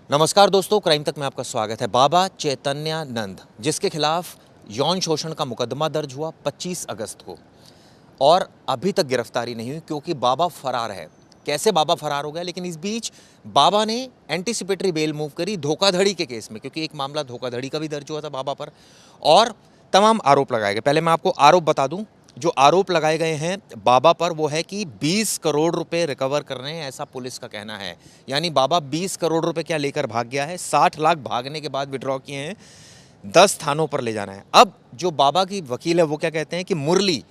नमस्कार दोस्तों, क्राइम तक में आपका स्वागत है। बाबा चैतन्यानंद, जिसके खिलाफ यौन शोषण का मुकदमा दर्ज हुआ 25 अगस्त को और अभी तक गिरफ्तारी नहीं हुई क्योंकि बाबा फरार है। कैसे बाबा फरार हो गया? लेकिन इस बीच बाबा ने एंटीसिपेटरी बेल मूव करी धोखाधड़ी के केस में, क्योंकि एक मामला धोखाधड़ी का भी दर्ज हुआ था बाबा पर और तमाम आरोप लगाए गए। पहले मैं आपको आरोप बता दूं। जो आरोप लगाए गए हैं बाबा पर वो है कि 20 करोड़ रुपए रिकवर कर रहे हैं, ऐसा पुलिस का कहना है। यानी बाबा 20 करोड़ रुपए क्या लेकर भाग गया है, 60 लाख भागने के बाद विड्रॉ किए हैं, 10 थानों पर ले जाना है। अब जो बाबा की वकील है वो क्या कहते हैं कि मुरली,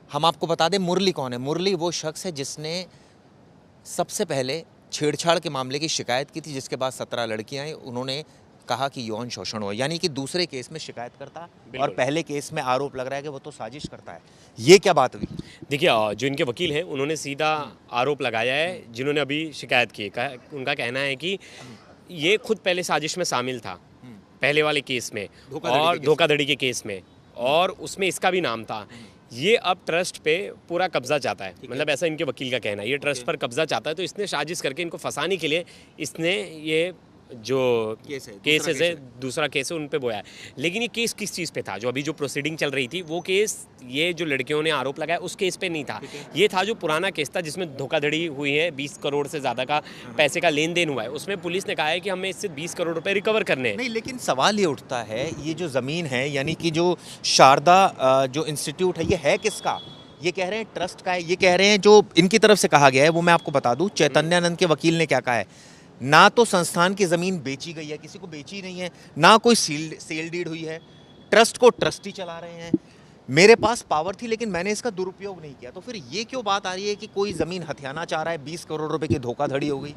हम आपको बता दें मुरली कौन है। मुरली वो शख्स है जिसने सबसे पहले छेड़छाड़ के मामले की शिकायत की थी, जिसके बाद 17 लड़कियां आई। उन्होंने कहा कि यौन शोषण हुआ, यानी कि दूसरे केस में शिकायत करता और पहले केस में आरोप लग रहा है कि वो तो साजिश करता है। ये क्या बात हुई? देखिए, जो इनके वकील हैं उन्होंने सीधा आरोप लगाया है जिन्होंने अभी शिकायत की है। उनका कहना है कि ये खुद पहले साजिश में शामिल था, पहले वाले केस में और धोखाधड़ी के केस में, और उसमें इसका भी नाम था। ये अब ट्रस्ट पे पूरा कब्जा चाहता है, मतलब ऐसा इनके वकील का कहना है। ये ट्रस्ट पर कब्जा चाहता है, तो इसने साजिश करके इनको फंसाने के लिए इसने ये जो केसेस है, दूसरा केस है, उन पे बोया है। लेकिन ये केस किस चीज़ पे था? जो अभी जो प्रोसीडिंग चल रही थी वो केस, ये जो लड़कियों ने आरोप लगाया उस केस पे नहीं था। ये था जो पुराना केस था जिसमें धोखाधड़ी हुई है, 20 करोड़ से ज़्यादा का पैसे का लेन देन हुआ है। उसमें पुलिस ने कहा है कि हमें इससे 20 करोड़ रुपए रिकवर करने हैं। नहीं, लेकिन सवाल ये उठता है, ये जो ज़मीन है, यानी कि जो शारदा जो इंस्टीट्यूट है, ये है किसका? ये कह रहे हैं ट्रस्ट का है। ये कह रहे हैं, जो इनकी तरफ से कहा गया है वो मैं आपको बता दूं। चैतन्यानंद के वकील ने क्या कहा है, ना तो संस्थान की ज़मीन बेची गई है, किसी को बेची नहीं है, ना कोई सेल डीड हुई है, ट्रस्ट को ट्रस्टी चला रहे हैं। मेरे पास पावर थी लेकिन मैंने इसका दुरुपयोग नहीं किया। तो फिर ये क्यों बात आ रही है कि कोई ज़मीन हथियाना चाह रहा है, 20 करोड़ रुपए की धोखाधड़ी हो गई?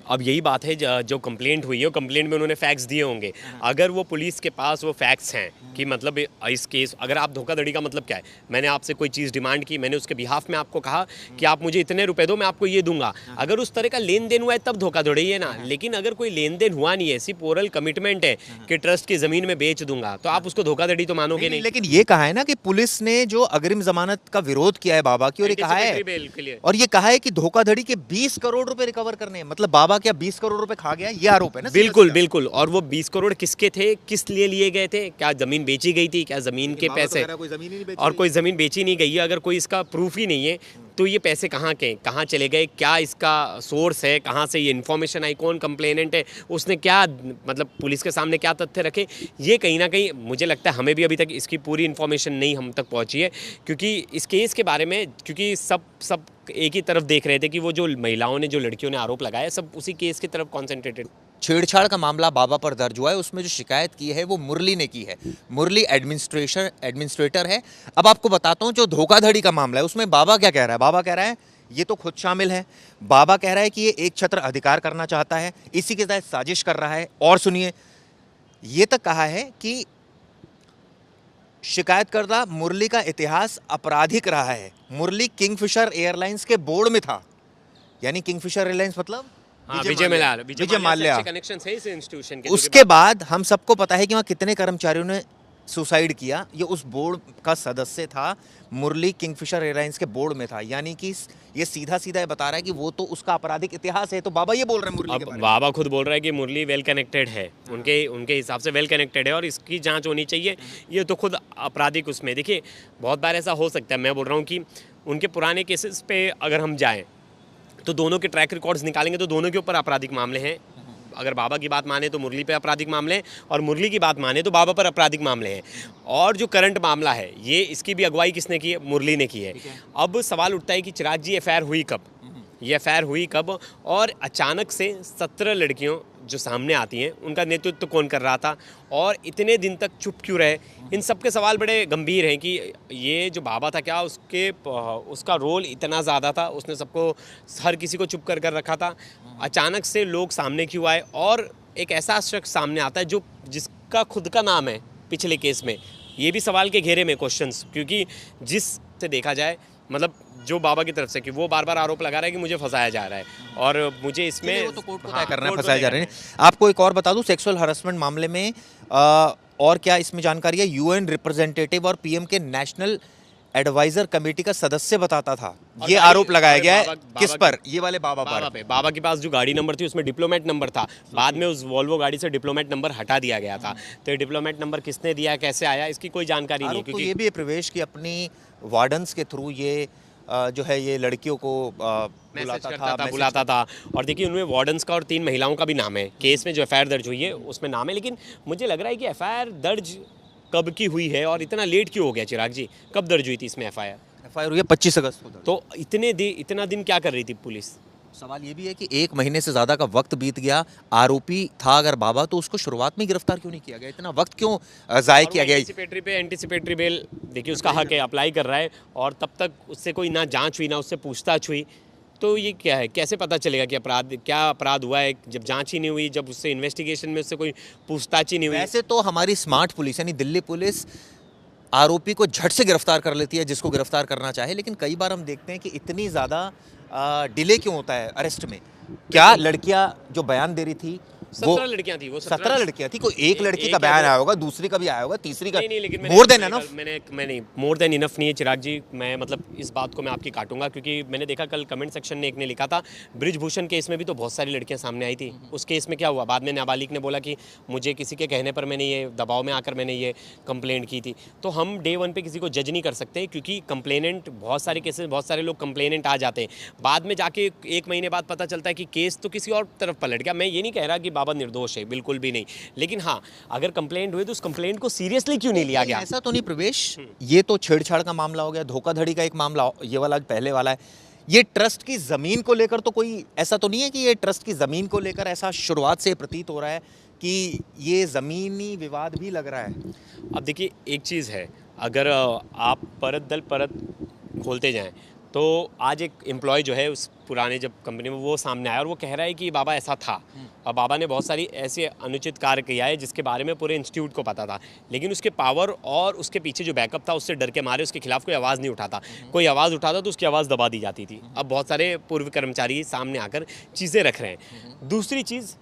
अब यही बात है। जो कंप्लेंट हुई है, वो कंप्लेंट में उन्होंने फैक्ट्स दिए होंगे। अगर वो पुलिस के पास वो फैक्ट्स हैं कि मतलब इस केस, अगर आप धोखाधड़ी का मतलब क्या है, मैंने आपसे कोई चीज़ डिमांड की, मैंने उसके बिहाफ में आपको कहा कि आप मुझे इतने रुपए दो, मैं आपको ये दूंगा, अगर उस तरह का लेन देन हुआ है तब धोखाधड़ी है ना। लेकिन अगर कोई लेन देन हुआ नहीं है, सिर्फ ओरल कमिटमेंट है कि ट्रस्ट की ज़मीन में बेच दूंगा, तो आप उसको धोखाधड़ी तो मानोगे नहीं। लेकिन ये कहा है ना कि पुलिस ने जो अग्रिम जमानत का विरोध किया है बाबा की, और ये कहा है, और ये कहा है कि धोखाधड़ी के 20 करोड़ रुपए रिकवर करने हैं। मतलब बाबा क्या 20 करोड़ रुपए खा गया? ये आरोप है ना। बिल्कुल बिल्कुल। और वो 20 करोड़ किसके थे, किस लिए लिए गए थे? क्या जमीन बेची गई थी? क्या जमीन के पैसे? और कोई जमीन बेची नहीं गई है। अगर कोई इसका प्रूफ ही नहीं है तो ये पैसे कहाँ के, कहाँ चले गए, क्या इसका सोर्स है, कहाँ से ये इन्फॉर्मेशन आई, कौन कंप्लेनेंट है, उसने क्या मतलब पुलिस के सामने क्या तथ्य रखे, ये कहीं ना कहीं मुझे लगता है हमें भी अभी तक इसकी पूरी इन्फॉर्मेशन नहीं हम तक पहुँची है। क्योंकि इस केस के बारे में, क्योंकि सब एक ही तरफ देख रहे थे कि वो जो महिलाओं ने, जो लड़कियों ने आरोप लगाया, सब उसी केस की तरफ कॉन्सेंट्रेटेड। छेड़छाड़ का मामला बाबा पर दर्ज हुआ है, उसमें जो शिकायत की है वो मुरली ने की है। मुरली एडमिनिस्ट्रेटर है। अब आपको बताता हूं, जो धोखाधड़ी का मामला है उसमें बाबा क्या कह रहा है। बाबा कह रहा है ये तो खुद शामिल है। बाबा कह रहा है कि ये एक छत्र अधिकार करना चाहता है, इसी के तहत साजिश कर रहा है। और सुनिए, ये तक कहा है कि शिकायतकर्ता मुरली का इतिहास आपराधिक रहा है। मुरली किंगफिशर एयरलाइंस के बोर्ड में था, यानी किंगफिशर एयरलाइंस मतलब विजय माल्या कनेक्शन है इस इंस्टीट्यूशन के। उसके बाद हम सबको पता है कि वहाँ कितने कर्मचारियों ने सुसाइड किया। ये उस बोर्ड का सदस्य था। मुरली किंगफिशर एयरलाइंस के बोर्ड में था, यानी कि ये सीधा सीधा बता रहा है कि वो तो उसका आपराधिक इतिहास है। तो बाबा ये बोल रहे हैं मुरली के बारे में। बाबा खुद बोल रहा है कि मुरली वेल कनेक्टेड है, उनके हिसाब से वेल कनेक्टेड है और इसकी जांच होनी चाहिए। ये तो खुद आपराधिक उसमें, देखिए बहुत बार ऐसा हो सकता है। मैं बोल रहा हूँ कि उनके पुराने केसेस पे अगर हम जाएँ तो दोनों के ट्रैक रिकॉर्ड्स निकालेंगे तो दोनों के ऊपर आपराधिक मामले हैं। अगर बाबा की बात माने तो मुरली पे आपराधिक मामले हैं, और मुरली की बात माने तो बाबा पर आपराधिक मामले हैं। और जो करंट मामला है, ये इसकी भी अगुवाई किसने की है? मुरली ने की है। अब सवाल उठता है कि चिराग जी, एफआईआर हुई कब? ये एफआईआर हुई कब? और अचानक से 17 लड़कियों जो सामने आती हैं, उनका नेतृत्व कौन कर रहा था, और इतने दिन तक चुप क्यों रहे? इन सब के सवाल बड़े गंभीर हैं कि ये जो बाबा था, क्या उसका रोल इतना ज़्यादा था? उसने सबको, हर किसी को चुप कर रखा था। अचानक से लोग सामने क्यों आए? और एक ऐसा शख्स सामने आता है जो जिसका खुद का नाम है पिछले केस में। ये भी सवाल के घेरे में क्वेश्चंस, क्योंकि जिस से देखा जाए, मतलब जो बाबा की तरफ से कि वो बार बार आरोप लगा रहा है कि मुझे फंसाया जा रहा है, और मुझे इसमें वो तो कोर्ट को तय करना है, फंसाया जा रहा है। आपको एक और बता दूं, सेक्सुअल हरासमेंट मामले में और क्या इसमें जानकारी है? यूएन रिप्रेजेंटेटिव और पीएम के नेशनल एडवाइजर कमेटी का सदस्य बताता था, और ये गाड़ी- आरोप लगाया अरे गया है। बाबा- किस बाबा पर? ये वाले बाबा बाबा पर। पे बाबा के पास जो गाड़ी नंबर थी उसमें डिप्लोमेट नंबर था, बाद में उस वॉल्वो गाड़ी से डिप्लोमेट नंबर हटा दिया गया था। तो ये डिप्लोमेट नंबर किसने दिया, कैसे आया, इसकी कोई जानकारी नहीं है, आरोप तो क्योंकि ये भी है प्रवेश की अपनी वार्डन्स के थ्रू ये जो है ये लड़कियों को मैसेज बुलाता करता था, मैसेज बुलाता था। और देखिए उनमें वार्डन्स का और 3 महिलाओं का भी नाम है केस में, जो एफआईआर दर्ज हुई है उसमें नाम है। लेकिन मुझे लग रहा है कि एफआईआर दर्ज कब की हुई है और इतना लेट क्यों हो गया चिराग जी? कब दर्ज हुई थी इसमें एफआईआर? एफआईआर हुई है 25 अगस्त को दर्ज। तो इतना दिन क्या कर रही थी पुलिस? सवाल ये भी है कि 1 महीने से ज़्यादा का वक्त बीत गया। आरोपी था अगर बाबा, तो उसको शुरुआत में गिरफ्तार क्यों नहीं किया गया? इतना वक्त क्यों ज़ाय किया गया? एंटीसिपेटरी बेल देखिए उसका हक है, अप्लाई कर रहा है, और तब तक उससे कोई ना जांच हुई ना उससे पूछताछ हुई। तो ये क्या है, कैसे पता चलेगा कि क्या अपराध हुआ है जब जांच ही नहीं हुई, जब उससे इन्वेस्टिगेशन में उससे कोई पूछताछ ही नहीं हुई? वैसे तो हमारी स्मार्ट पुलिस यानी दिल्ली पुलिस आरोपी को झट से गिरफ्तार कर लेती है जिसको गिरफ्तार करना चाहे, लेकिन कई बार हम देखते हैं कि इतनी ज़्यादा डिले क्यों होता है अरेस्ट में। क्या लड़कियां जो बयान दे रही थी 17 लड़कियां थी, वो 17 लड़कियां थी, कोई एक लड़की एक का या बयान दो- आया होगा, दूसरी का भी आया होगा, तीसरी का। नहीं, लेकिन मोर देन एनफ। मैंने मोर देन इनफ नहीं है चिराग जी। मैं मतलब इस बात को मैं आपकी काटूंगा, क्योंकि मैंने देखा कल कमेंट सेक्शन में एक ने लिखा था बृजभूषण केस में भी तो बहुत सारी लड़कियां सामने आई थी। उस केस में क्या हुआ? बाद में नाबालिग ने बोला कि मुझे किसी के कहने पर मैंने ये दबाव में आकर मैंने ये कंप्लेंट की थी। तो हम डे 1 पे किसी को जज नहीं कर सकते, क्योंकि कंप्लेनेंट बहुत सारे केसेस, बहुत सारे लोग कंप्लेनेंट आ जाते हैं, बाद में जाके 1 महीने बाद पता चलता है कि केस तो किसी और तरफ पलट गया। मैं ये नहीं कह रहा कि बाबा निर्दोष है, बिल्कुल भी नहीं, लेकिन हाँ अगर कंप्लेंट हुई तो उस कंप्लेंट को सीरियसली क्यों नहीं लिया गया? ऐसा तो नहीं प्रवेश, ये तो छेड़छाड़ का मामला हो गया, धोखाधड़ी का एक मामला, ये वाला पहले वाला है। ये ट्रस्ट की जमीन को लेकर तो कोई ऐसा तो नहीं है कि ये ट्रस्ट की जमीन को लेकर ऐसा शुरुआत से प्रतीत हो रहा है कि ये जमीनी विवाद भी लग रहा है? अब देखिए एक चीज़ है, अगर आप परत दल परत खोलते जाएं तो आज एक एम्प्लॉय जो है उस पुराने जब कंपनी में वो सामने आया और वो कह रहा है कि बाबा ऐसा था, और बाबा ने बहुत सारी ऐसे अनुचित कार्य किया है जिसके बारे में पूरे इंस्टीट्यूट को पता था, लेकिन उसके पावर और उसके पीछे जो बैकअप था उससे डर के मारे उसके खिलाफ कोई आवाज़ नहीं उठाता। कोई आवाज़ उठाता तो उसकी आवाज़ दबा दी जाती थी। अब बहुत सारे पूर्व कर्मचारी सामने आकर चीज़ें रख रहे हैं। दूसरी चीज़,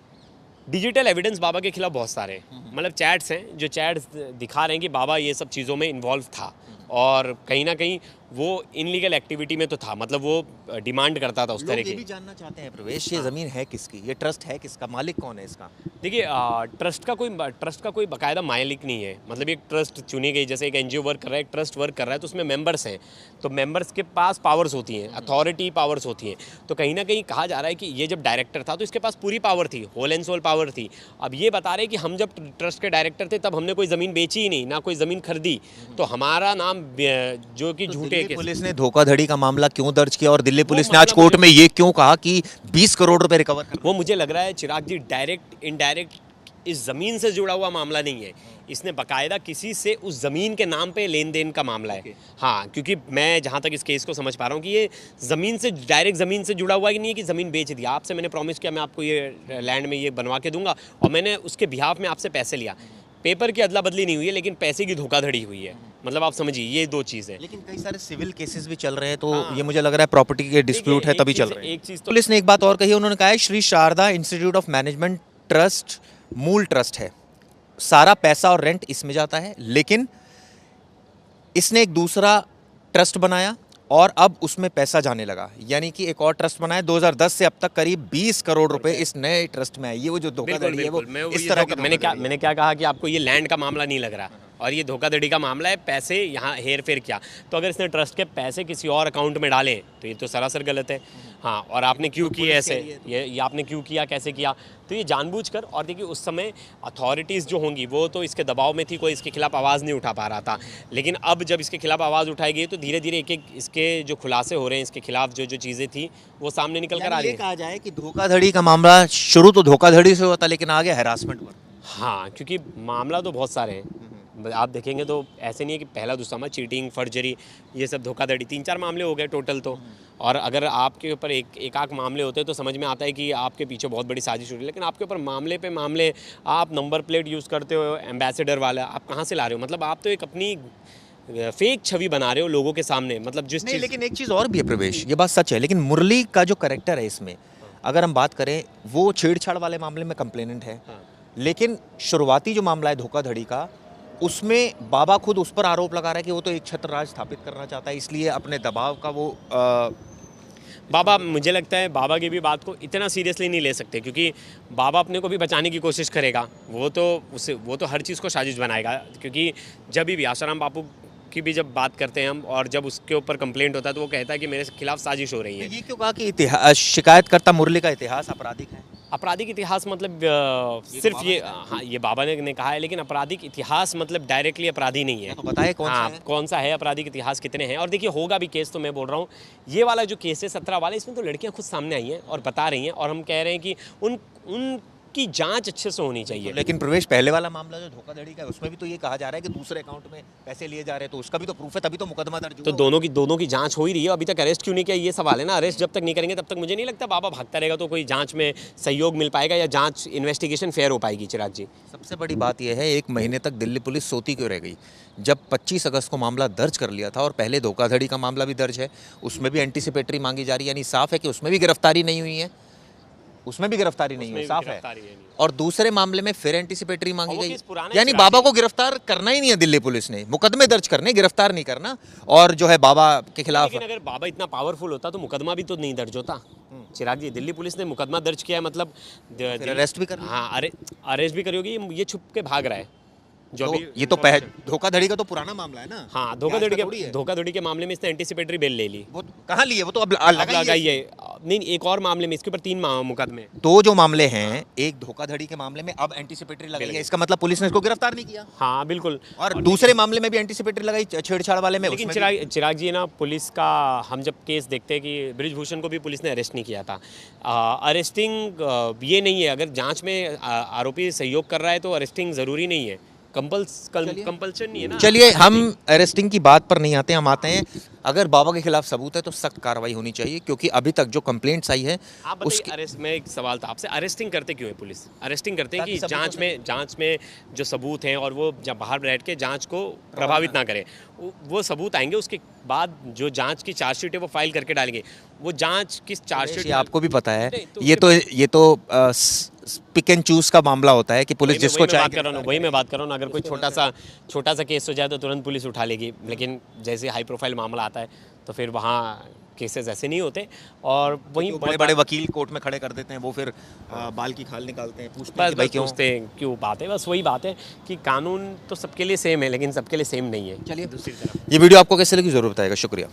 डिजिटल एविडेंस बाबा के खिलाफ बहुत सारे हैं, मतलब चैट्स हैं जो चैट्स दिखा रहे हैं कि बाबा ये सब चीज़ों में इन्वॉल्व था, और कहीं ना कहीं वो इनलीगल एक्टिविटी में तो था, मतलब वो डिमांड करता था उस तरह लोग ये की। भी जानना चाहते हैं प्रवेश, ये जमीन है किसकी, ये ट्रस्ट है किसका, मालिक कौन है इसका? देखिए ट्रस्ट का कोई बाकायदा मालिक नहीं है। मतलब एक ट्रस्ट चुनी गई, जैसे एक एनजीओ वर्क कर रहा है, एक ट्रस्ट वर्क कर रहा है, तो उसमें मेंबर्स हैं, तो मेंबर्स के पास पावर्स होती हैं, अथॉरिटी पावर्स होती हैं। तो कहीं ना कहीं कहा जा रहा है कि ये जब डायरेक्टर था तो इसके पास पूरी पावर थी, होल एंड सोल पावर थी। अब ये बता रहे हैं कि हम जब ट्रस्ट के डायरेक्टर थे तब हमने कोई ज़मीन बेची ही नहीं, ना कोई ज़मीन खरीदी, तो हमारा नाम जो कि तो झूठे दिल्ली केस। पुलिस ने धोखाधड़ी का मामला क्यों दर्ज किया और दिल्ली पुलिस ने मामला आज कोर्ट में ये क्यों कहा कि 20 करोड़ रुपए रिकवर कर? वो मुझे लग रहा है चिराग जी डायरेक्ट इनडायरेक्ट इस ज़मीन से जुड़ा हुआ मामला नहीं है, इसने बाकायदा किसी से उस ज़मीन के नाम पे लेन देन का मामला है। हाँ, क्योंकि मैं जहाँ तक इस केस को समझ पा रहा हूँ कि ये ज़मीन से डायरेक्ट ज़मीन से जुड़ा हुआ ही नहीं है कि ज़मीन बेच दी। आपसे मैंने प्रॉमिस किया मैं आपको ये लैंड में ये बनवा के दूंगा, और मैंने उसके बिहाफ में आपसे पैसे लिया। पेपर की अदला बदली नहीं हुई है, लेकिन पैसे की धोखाधड़ी हुई है। मतलब आप समझिए ये 2 चीज़ है। लेकिन कई सारे सिविल केसेस भी चल रहे हैं, तो हाँ। ये मुझे लग रहा है प्रॉपर्टी के डिस्प्यूट है तभी चल रहे हैं। एक चीज़ तो पुलिस ने एक बात और कही, उन्होंने कहा है Shri Sharda institute of management trust मूल ट्रस्ट है, सारा पैसा और रेंट इसमें जाता है, लेकिन इसने एक दूसरा ट्रस्ट बनाया और अब उसमें पैसा जाने लगा, यानी कि एक और ट्रस्ट बनाया। 2010 से अब तक करीब 20 करोड़ रुपए इस नए ट्रस्ट में आए। ये वो जो धोखाधड़ी है वो इस तरह की मैंने क्या कहा कि आपको ये लैंड का मामला नहीं लग रहा, और ये धोखाधड़ी का मामला है, पैसे यहाँ हेर फेर किया। तो अगर इसने ट्रस्ट के पैसे किसी और अकाउंट में डाले तो ये तो सरासर गलत है। हाँ, और आपने क्यों किए ऐसे, ये आपने क्यों किया, कैसे किया? तो ये जानबूझकर, और देखिए उस समय अथॉरिटीज़ जो होंगी वो तो इसके दबाव में थी, कोई इसके खिलाफ आवाज़ नहीं उठा पा रहा था, लेकिन अब जब इसके खिलाफ आवाज़ उठाई गई तो धीरे धीरे एक एक इसके जो खुलासे हो रहे हैं, इसके खिलाफ जो जो चीज़ें थी वो सामने निकल कर आ रही ये है। कहा जाए कि धोखाधड़ी का मामला शुरू तो धोखाधड़ी से हुआ था, लेकिन आ गया हैरासमेंट पर। हाँ, क्योंकि मामला तो बहुत सारे हैं, आप देखेंगे तो ऐसे नहीं है कि पहला दूसरा में चीटिंग, फर्जरी, ये सब धोखाधड़ी 3-4 मामले हो गए टोटल तो। और अगर आपके ऊपर एक आध मामले होते तो समझ में आता है कि आपके पीछे बहुत बड़ी साजिश हो रही है, लेकिन आपके ऊपर मामले पे मामले, आप नंबर प्लेट यूज़ करते हो एम्बेसडर वाला, आप कहाँ से ला रहे हो? मतलब आप तो एक अपनी फेक छवि बना रहे हो लोगों के सामने। मतलब जिस नहीं, चीज़, लेकिन एक चीज़ और भी है प्रवेश, ये बात सच है, लेकिन मुरली का जो कैरेक्टर है इसमें, अगर हम बात करें, वो छेड़छाड़ वाले मामले में कंप्लेनेंट है, हाँ। लेकिन शुरुआती जो मामला है धोखाधड़ी का, उसमें बाबा खुद उस पर आरोप लगा रहा है कि वो तो एक छत्र राज स्थापित करना चाहता है, इसलिए अपने दबाव का वो बाबा, मुझे लगता है बाबा की भी बात को इतना सीरियसली नहीं ले सकते, क्योंकि बाबा अपने को भी बचाने की कोशिश करेगा। वो तो हर चीज़ को साजिश बनाएगा, क्योंकि जब भी आसाराम बापू की भी जब बात करते हैं हम, और जब उसके ऊपर कंप्लेंट होता है तो वो कहता है कि मेरे खिलाफ साजिश हो रही है। ये क्यों कहा कि इतिहास शिकायतकर्ता मुरली का इतिहास आपराधिक है? आपराधिक इतिहास मतलब सिर्फ ये, हाँ, ये बाबा ने कहा है, लेकिन आपराधिक इतिहास मतलब डायरेक्टली अपराधी नहीं है। तो बताइए कौन सा है? कौन सा है आपराधिक इतिहास, कितने हैं। और देखिए, होगा भी केस, तो मैं बोल रहा हूँ ये वाला जो केस है 17 वाला, इसमें तो लड़कियां खुद सामने आई हैं और बता रही हैं, और हम कह रहे हैं कि उनकी जांच अच्छे से होनी चाहिए। लेकिन प्रवेश, पहले वाला मामला जो धोखाधड़ी का है उसमें भी तो ये कहा जा रहा है कि दूसरे अकाउंट में पैसे लिए जा रहे हैं, तो उसका भी तो प्रूफ है, तभी तो मुकदमा दर्ज हुआ। तो दोनों की जांच हो ही रही है, अभी तक अरेस्ट क्यों नहीं किया, ये सवाल है ना। अरेस्ट जब तक नहीं करेंगे तब तक मुझे नहीं लगता बाबा भागता रहेगा तो कोई जांच में सहयोग मिल पाएगा या जांच इन्वेस्टिगेशन फेयर हो पाएगी। चिराग जी, सबसे बड़ी बात यह है, 1 महीने तक दिल्ली पुलिस सोती क्यों रह गई? जब 25 अगस्त को मामला दर्ज कर लिया था और पहले धोखाधड़ी का मामला भी दर्ज है, उसमें भी एंटीसिपेटरी मांगी जा रही है, यानी साफ है कि उसमें भी गिरफ्तारी नहीं हुई है, उसमें भी गिरफ्तारी नहीं हुई, साफ है। और दूसरे मामले में फिर एंटीसिपेटरी मांगी गई, यानी बाबा को गिरफ्तार करना ही नहीं है दिल्ली पुलिस ने, मुकदमे दर्ज करने, गिरफ्तार नहीं करना। और जो है बाबा के खिलाफ, लेकिन अगर बाबा इतना पावरफुल होता तो मुकदमा भी तो नहीं दर्ज होता। चिराग जी, दिल्ली पुलिस ने मुकदमा दर्ज किया है, मतलब अरेस्ट भी कर, हाँ, अरेस्ट भी करी होगी, ये छुप के भाग रहा है जो तो अभी। ये तो धोखाधड़ी का तो पुराना मामला है ना। हाँ, धोखाधड़ी के मामले में इसने एंटीसिपेटरी बेल ले ली। वो कहाँ लिए? वो तो अब लगाई है। नहीं, एक और मामले में, इसके ऊपर 3 मुकदमे। 2 जो मामले हैं, एक धोखाधड़ी के मामले में अब एंटीसिपेटरी लगाई है, इसका मतलब पुलिस ने इसको गिरफ्तार नहीं किया। हाँ, बिल्कुल। और दूसरे मामले में भी एंटीसिपेटरी लगाई, छेड़छाड़ वाले में। लेकिन चिराग जी ना, पुलिस का हम जब केस देखते हैं कि बृजभूषण को भी पुलिस ने अरेस्ट नहीं किया था। अरेस्टिंग ये नहीं है, अगर जांच में आरोपी सहयोग कर रहा है तो अरेस्टिंग ज़रूरी नहीं है, कंपल्सन नहीं है ना। चलिए, हम अरेस्टिंग की बात पर नहीं आते, हम आते हैं, अगर बाबा के खिलाफ सबूत है तो सख्त कार्रवाई होनी चाहिए, क्योंकि अभी तक जो कंप्लेंट्स आई है आप बताइए, अरेस्ट में एक सवाल था आपसे, अरेस्टिंग करते क्यों है पुलिस? अरेस्टिंग करते हैं कि जांच में जो सबूत हैं और वो जब बाहर बैठ के जांच को प्रभावित ना करे, वो सबूत आएंगे, उसके बाद जो जांच की चार्जशीट है वो फाइल करके डालेंगे। वो जांच किस चार्जशीट, आपको भी पता है, ये तो पिक एंड चूज का मामला होता है कि पुलिस जिसको चाहे। वही मैं बात कर रहा हूँ, अगर कोई छोटा सा केस हो जाए तो तुरंत पुलिस उठा लेगी, लेकिन जैसे हाई प्रोफाइल मामला आता है तो फिर वहाँ केसेस ऐसे नहीं होते। और वहीं बड़े बड़े वकील कोर्ट में खड़े कर देते हैं, वो फिर बाल की खाल निकालते हैं, पूछते हैं क्यों बात है। बस वही बात है कि कानून तो सबके लिए सेम है, लेकिन सबके लिए सेम नहीं है। चलिए, दूसरी तरफ ये वीडियो आपको कैसे लगी जरूर बताएगा। शुक्रिया।